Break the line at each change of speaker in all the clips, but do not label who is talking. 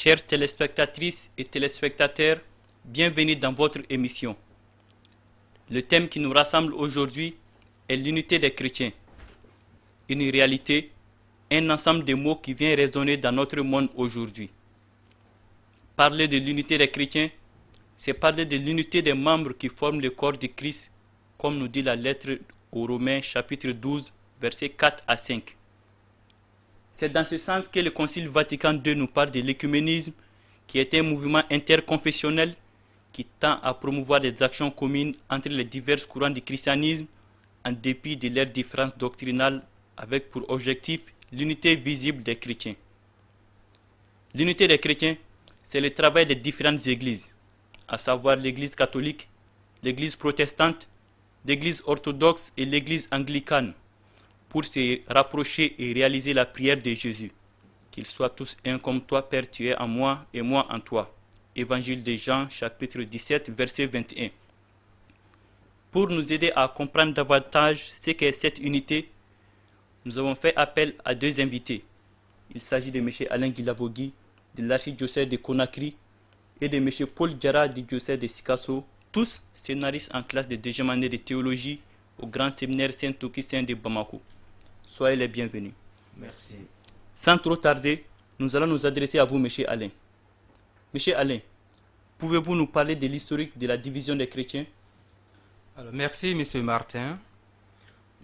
Chères téléspectatrices et téléspectateurs, bienvenue dans votre émission. Le thème qui nous rassemble aujourd'hui est l'unité des chrétiens. Une réalité, un ensemble de mots qui vient résonner dans notre monde aujourd'hui. Parler de l'unité des chrétiens, c'est parler de l'unité des membres qui forment le corps de Christ, comme nous dit la lettre aux Romains chapitre 12, versets 4 à 5. C'est dans ce sens que le Concile Vatican II nous parle de l'écuménisme, qui est un mouvement interconfessionnel qui tend à promouvoir des actions communes entre les divers courants du christianisme, en dépit de leurs différences doctrinales, avec pour objectif l'unité visible des chrétiens. L'unité des chrétiens, c'est le travail des différentes églises, à savoir l'Église catholique, l'Église protestante, l'Église orthodoxe et l'Église anglicane, pour se rapprocher et réaliser la prière de Jésus. Qu'ils soient tous un comme toi, Père, tu es en moi et moi en toi. Évangile de Jean, chapitre 17, verset 21. Pour nous aider à comprendre davantage ce qu'est cette unité, nous avons fait appel à deux invités. Il s'agit de M. Alain Guilavogui, de l'archidiocèse de Conakry, et de M. Paul Diarra, du diocèse de Sikasso, tous scénaristes en classe de deuxième année de théologie au grand séminaire Saint-Augustin de Bamako. Soyez les bienvenus.
Merci.
Sans trop tarder, nous allons nous adresser à vous, M. Alain. M. Alain, pouvez-vous nous parler de l'historique de la division des chrétiens?
Alors, merci, M. Martin.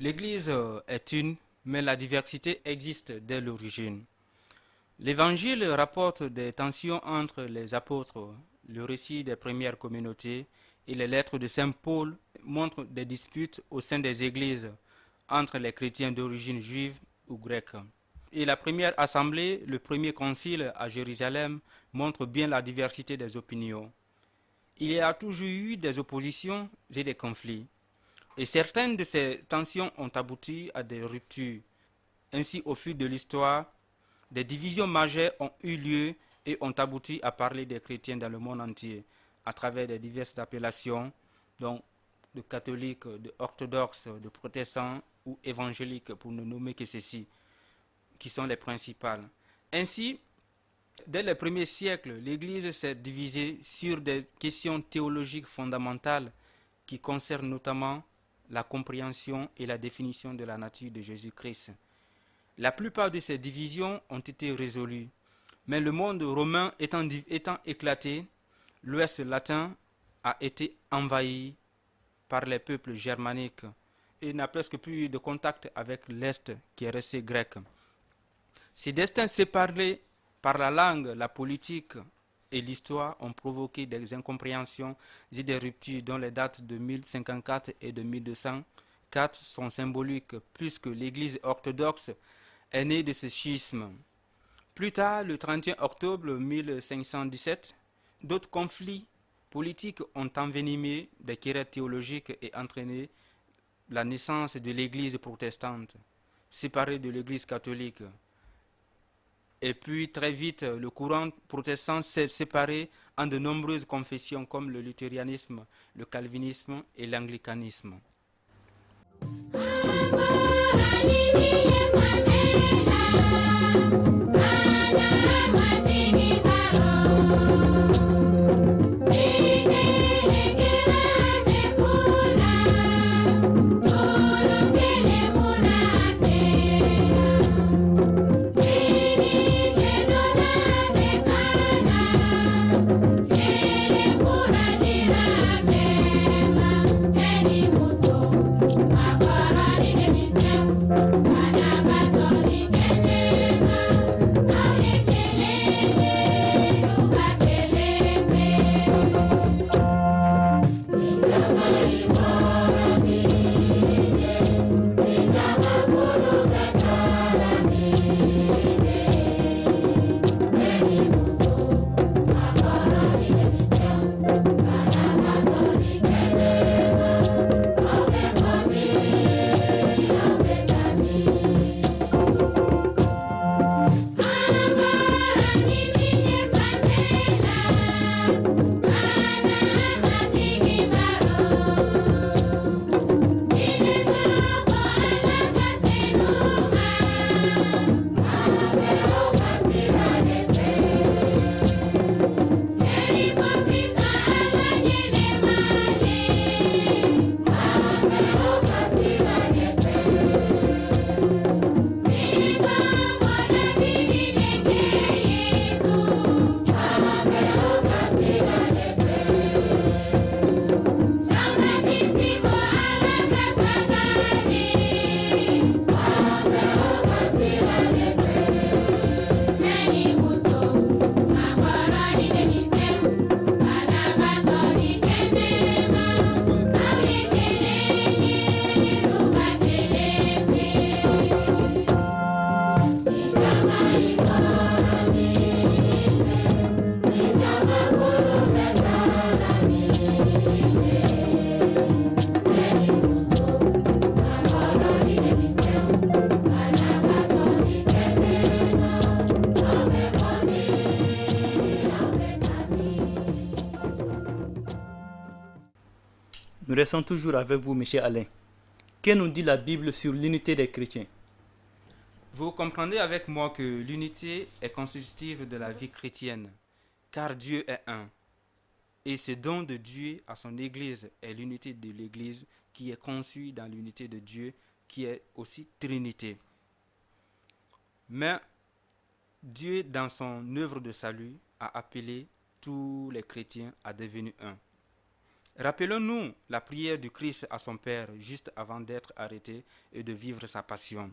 L'Église est une, mais la diversité existe dès l'origine. L'Évangile rapporte des tensions entre les apôtres. Le récit des premières communautés et les lettres de Saint Paul montrent des disputes au sein des églises entre les chrétiens d'origine juive ou grecque. Et la première assemblée, le premier concile à Jérusalem, montre bien la diversité des opinions. Il y a toujours eu des oppositions et des conflits. Et certaines de ces tensions ont abouti à des ruptures. Ainsi, au fil de l'histoire, des divisions majeures ont eu lieu et ont abouti à parler des chrétiens dans le monde entier, à travers des diverses appellations, donc de catholiques, de orthodoxes, de protestants ou évangéliques, pour ne nommer que ceci, qui sont les principales. Ainsi, dès les premiers siècles, l'Église s'est divisée sur des questions théologiques fondamentales qui concernent notamment la compréhension et la définition de la nature de Jésus-Christ. La plupart de ces divisions ont été résolues, mais le monde romain étant éclaté, l'Ouest latin a été envahi par les peuples germaniques et n'a presque plus eu de contact avec l'Est qui est resté grec. Ces destins séparés par la langue, la politique et l'histoire ont provoqué des incompréhensions et des ruptures dont les dates de 1054 et de 1204 sont symboliques puisque l'Église orthodoxe est née de ce schisme. Plus tard, le 31 octobre 1517, d'autres conflits politiques ont envenimé des querelles théologiques et entraîné la naissance de l'Église protestante, séparée de l'Église catholique. Et puis très vite, le courant protestant s'est séparé en de nombreuses confessions comme le luthérianisme, le calvinisme et l'anglicanisme.
Ana
Nous restons toujours avec vous, M. Alain. Que nous dit la Bible sur l'unité des chrétiens?
Vous comprendrez avec moi que l'unité est constitutive de la vie chrétienne, car Dieu est un. Et ce don de Dieu à son Église est l'unité de l'Église qui est conçue dans l'unité de Dieu, qui est aussi Trinité. Mais Dieu, dans son œuvre de salut, a appelé tous les chrétiens à devenir un. Rappelons-nous la prière du Christ à son Père juste avant d'être arrêté et de vivre sa passion.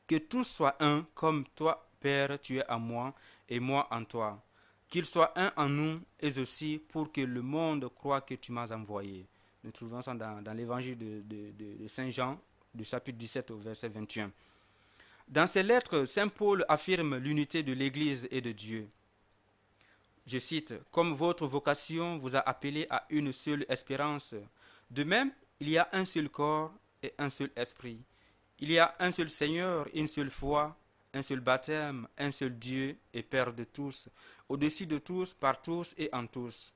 Que tous soient un, comme toi, Père, tu es en moi et moi en toi. Qu'ils soient un en nous et aussi pour que le monde croie que tu m'as envoyé. Nous trouvons ça dans l'évangile de Saint Jean, du chapitre 17 au verset 21. Dans ces lettres, Saint Paul affirme l'unité de l'Église et de Dieu. Je cite, « Comme votre vocation vous a appelé à une seule espérance, de même, il y a un seul corps et un seul esprit. Il y a un seul Seigneur, une seule foi, un seul baptême, un seul Dieu et Père de tous, au-dessus de tous, par tous et en tous. »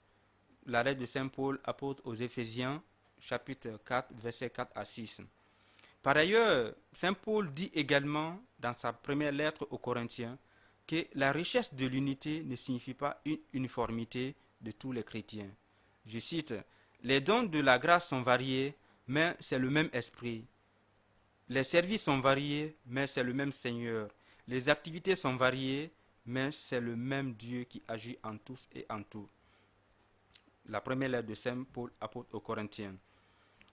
La lettre de Saint Paul, apôtre aux Éphésiens, chapitre 4, versets 4 à 6. Par ailleurs, Saint Paul dit également dans sa première lettre aux Corinthiens que la richesse de l'unité ne signifie pas une uniformité de tous les chrétiens. Je cite, « Les dons de la grâce sont variés, mais c'est le même esprit. Les services sont variés, mais c'est le même Seigneur. Les activités sont variées, mais c'est le même Dieu qui agit en tous et en tout. » La première lettre de Saint Paul, apôtre aux Corinthiens.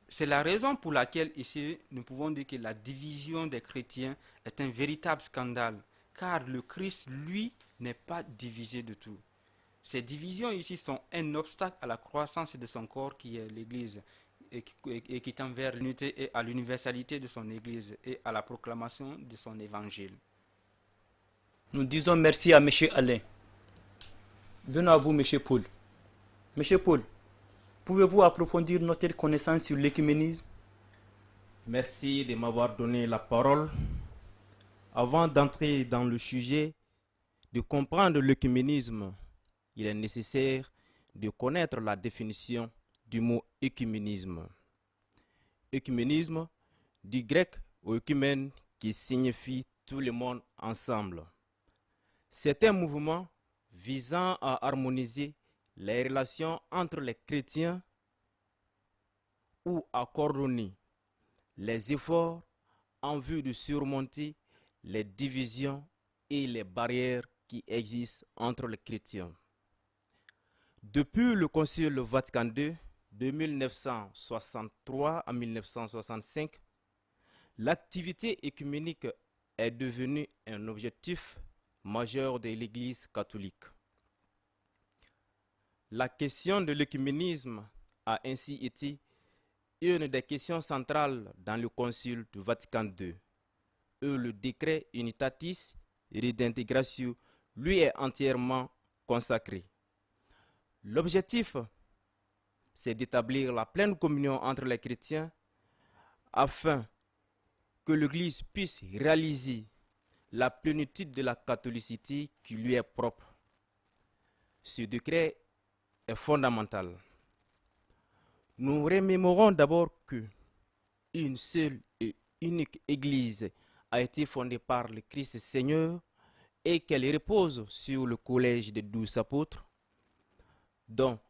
C'est la raison pour laquelle ici nous pouvons dire que la division des chrétiens est un véritable scandale, car le Christ, lui, n'est pas divisé de tout. Ces divisions ici sont un obstacle à la croissance de son corps qui est l'Église, et qui tend vers l'unité et à l'universalité de son Église et à la proclamation de son évangile.
Nous disons merci à M. Alain. Venons à vous, M. Paul. M. Paul, pouvez-vous approfondir notre connaissance sur l'écuménisme?
Merci de m'avoir donné la parole. Avant d'entrer dans le sujet, de comprendre l'écuménisme, il est nécessaire de connaître la définition du mot écuménisme. Écuménisme, du grec oikumène, qui signifie tout le monde ensemble. C'est un mouvement visant à harmoniser les relations entre les chrétiens ou à coordonner les efforts en vue de surmonter les divisions et les barrières qui existent entre les chrétiens. Depuis le Concile Vatican II, de 1963 à 1965, l'activité œcuménique est devenue un objectif majeur de l'Église catholique. La question de l'œcuménisme a ainsi été une des questions centrales dans le Concile du Vatican II, et le décret Unitatis Redintegratio lui est entièrement consacré. L'objectif, c'est d'établir la pleine communion entre les chrétiens afin que l'Église puisse réaliser la plénitude de la catholicité qui lui est propre. Ce décret est fondamental. Nous remémorons d'abord que une seule et unique Église a été fondée par le Christ Seigneur et qu'elle repose sur le collège des 12 apôtres, dont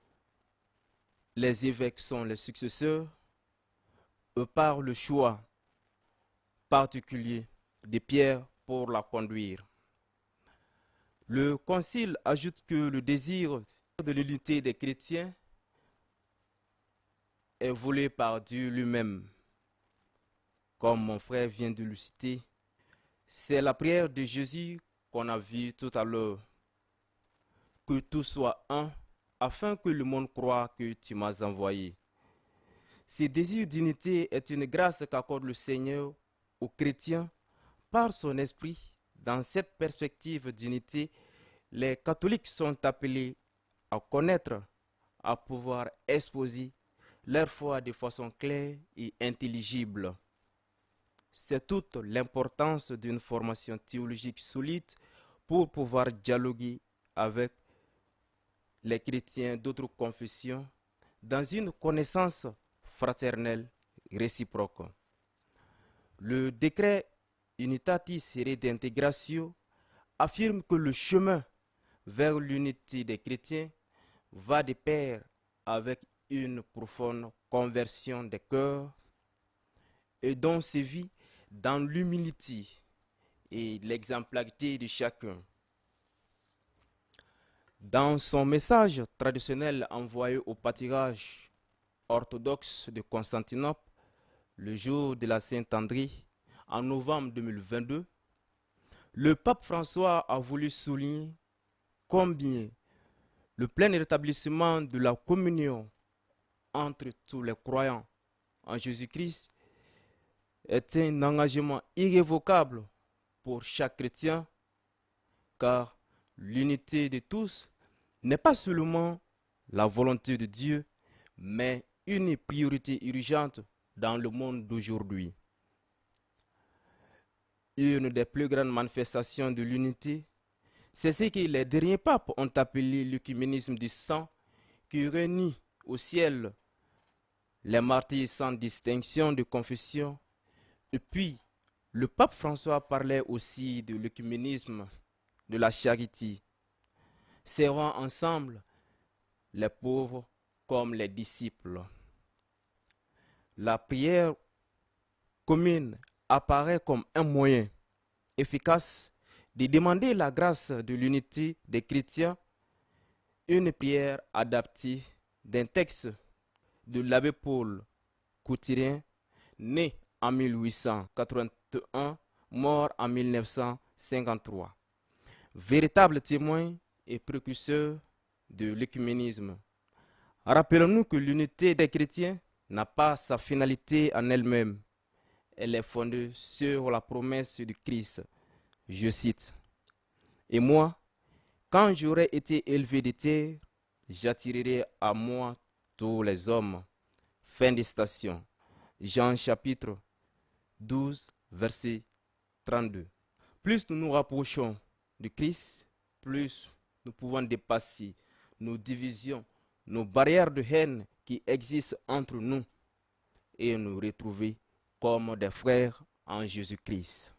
les évêques sont les successeurs, par le choix particulier de Pierre pour la conduire. Le Concile ajoute que le désir de l'unité des chrétiens est voulu par Dieu lui-même. Comme mon frère vient de le citer, c'est la prière de Jésus qu'on a vue tout à l'heure. Que tout soit un, afin que le monde croie que tu m'as envoyé. Ce désir d'unité est une grâce qu'accorde le Seigneur aux chrétiens par son esprit. Dans cette perspective d'unité, les catholiques sont appelés à connaître, à pouvoir exposer leur foi de façon claire et intelligible. C'est toute l'importance d'une formation théologique solide pour pouvoir dialoguer avec les chrétiens d'autres confessions dans une connaissance fraternelle réciproque. Le décret Unitatis Redintegratio affirme que le chemin vers l'unité des chrétiens va de pair avec une profonde conversion des cœurs et dont se vit dans l'humilité et l'exemplarité de chacun. Dans son message traditionnel envoyé au pâturage orthodoxe de Constantinople, le jour de la Saint-André, en novembre 2022, le pape François a voulu souligner combien le plein rétablissement de la communion entre tous les croyants en Jésus-Christ est un engagement irrévocable pour chaque chrétien, car l'unité de tous n'est pas seulement la volonté de Dieu, mais une priorité urgente dans le monde d'aujourd'hui. Une des plus grandes manifestations de l'unité, c'est ce que les derniers papes ont appelé l'œcuménisme du sang, qui réunit au ciel les martyrs sans distinction de confession. Et puis, le pape François parlait aussi de l'œcuménisme de la charité, servant ensemble les pauvres comme les disciples. La prière commune apparaît comme un moyen efficace de demander la grâce de l'unité des chrétiens, une prière adaptée d'un texte de l'abbé Paul Coutirien, né en 1881, mort en 1953, véritable témoin et précurseur de l'œcuménisme. Rappelons-nous que l'unité des chrétiens n'a pas sa finalité en elle-même. Elle est fondée sur la promesse du Christ. Je cite, « Et moi, quand j'aurai été élevé de terre, j'attirerai à moi tous les hommes. » Fin de citation. Jean chapitre 12, verset 32. Plus nous nous rapprochons du Christ, plus nous pouvons dépasser nos divisions, nos barrières de haine qui existent entre nous et nous retrouver comme des frères en Jésus-Christ.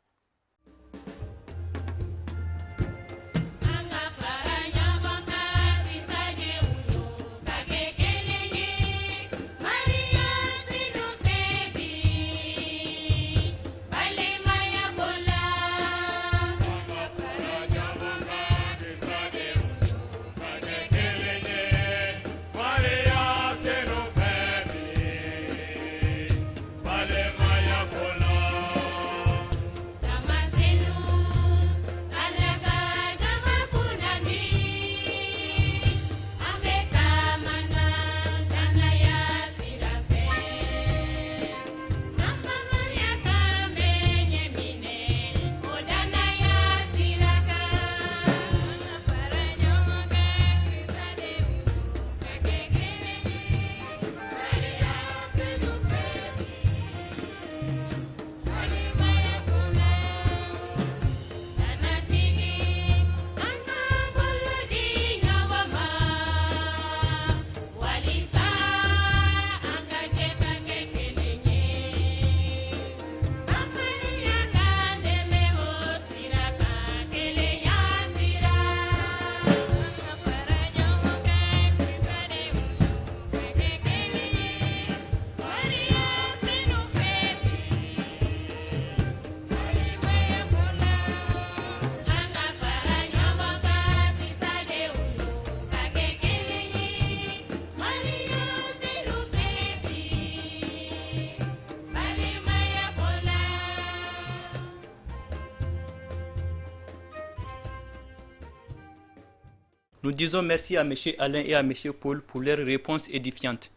Nous disons merci à M. Alain et à M. Paul pour leurs réponses édifiantes.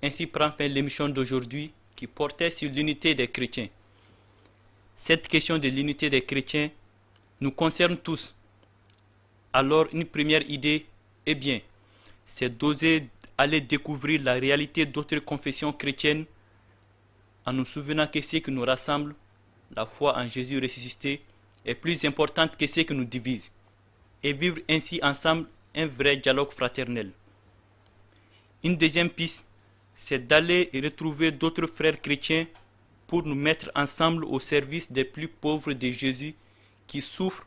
Ainsi prend fin l'émission d'aujourd'hui qui portait sur l'unité des chrétiens. Cette question de l'unité des chrétiens nous concerne tous. Alors une première idée, c'est d'oser aller découvrir la réalité d'autres confessions chrétiennes en nous souvenant que ce qui nous rassemble, la foi en Jésus ressuscité, est plus importante que ce qui nous divise, et vivre ainsi ensemble un vrai dialogue fraternel. Une deuxième piste, c'est d'aller et retrouver d'autres frères chrétiens pour nous mettre ensemble au service des plus pauvres de Jésus qui souffrent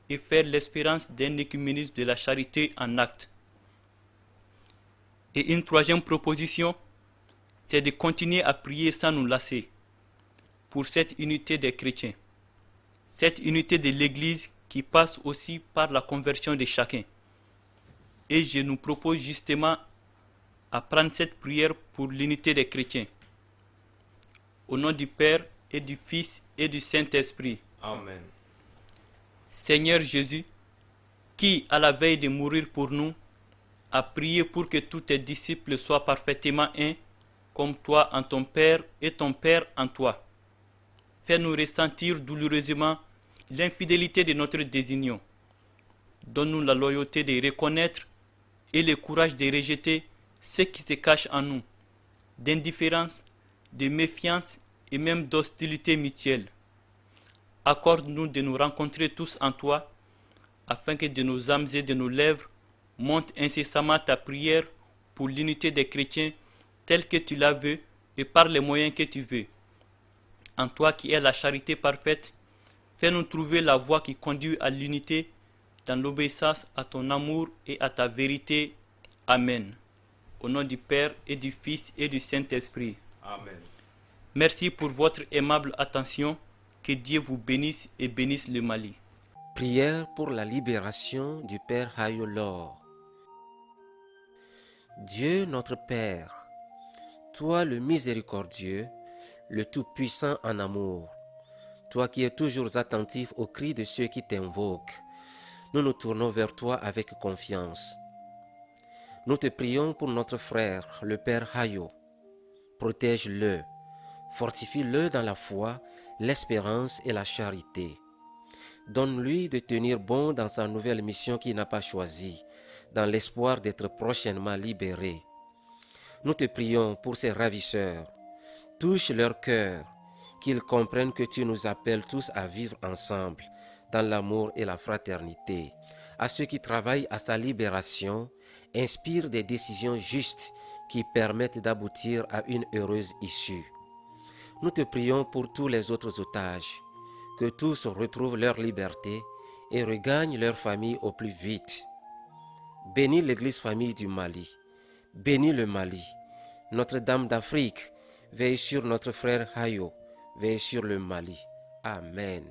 et faire l'espérance d'un écuménisme de la charité en acte. Et une troisième proposition, c'est de continuer à prier sans nous lasser pour cette unité des chrétiens, cette unité de l'Église qui passe aussi par la conversion de chacun. Et je nous propose justement à prendre cette prière pour l'unité des chrétiens. Au nom du Père et du Fils et du Saint-Esprit.
Amen.
Seigneur Jésus, qui, à la veille de mourir pour nous, a prié pour que tous tes disciples soient parfaitement un, comme toi en ton Père et ton Père en toi. Fais-nous ressentir douloureusement l'infidélité de notre désunion. Donne-nous la loyauté de reconnaître et le courage de rejeter ce qui se cache en nous, d'indifférence, de méfiance et même d'hostilité mutuelle. Accorde-nous de nous rencontrer tous en toi, afin que de nos âmes et de nos lèvres monte incessamment ta prière pour l'unité des chrétiens telle que tu la veux et par les moyens que tu veux. En toi qui es la charité parfaite, fais-nous trouver la voie qui conduit à l'unité dans l'obéissance à ton amour et à ta vérité. Amen. Au nom du Père et du Fils et du Saint-Esprit.
Amen.
Merci pour votre aimable attention. Que Dieu vous bénisse et bénisse le Mali.
Prière pour la libération du Père Hayolor. Dieu notre Père, toi le miséricordieux, le Tout-Puissant en amour, toi qui es toujours attentif aux cris de ceux qui t'invoquent, nous nous tournons vers toi avec confiance. Nous te prions pour notre frère, le Père Hayo. Protège-le, fortifie-le dans la foi, l'espérance et la charité. Donne-lui de tenir bon dans sa nouvelle mission qu'il n'a pas choisie, dans l'espoir d'être prochainement libéré. Nous te prions pour ces ravisseurs. Touche leur cœur, qu'ils comprennent que tu nous appelles tous à vivre ensemble, dans l'amour et la fraternité. À ceux qui travaillent à sa libération, inspire des décisions justes qui permettent d'aboutir à une heureuse issue. Nous te prions pour tous les autres otages, que tous retrouvent leur liberté et regagnent leur famille au plus vite. Bénis l'Église famille du Mali, bénis le Mali. Notre-Dame d'Afrique, veille sur notre frère Hayo, veille sur le Mali. Amen.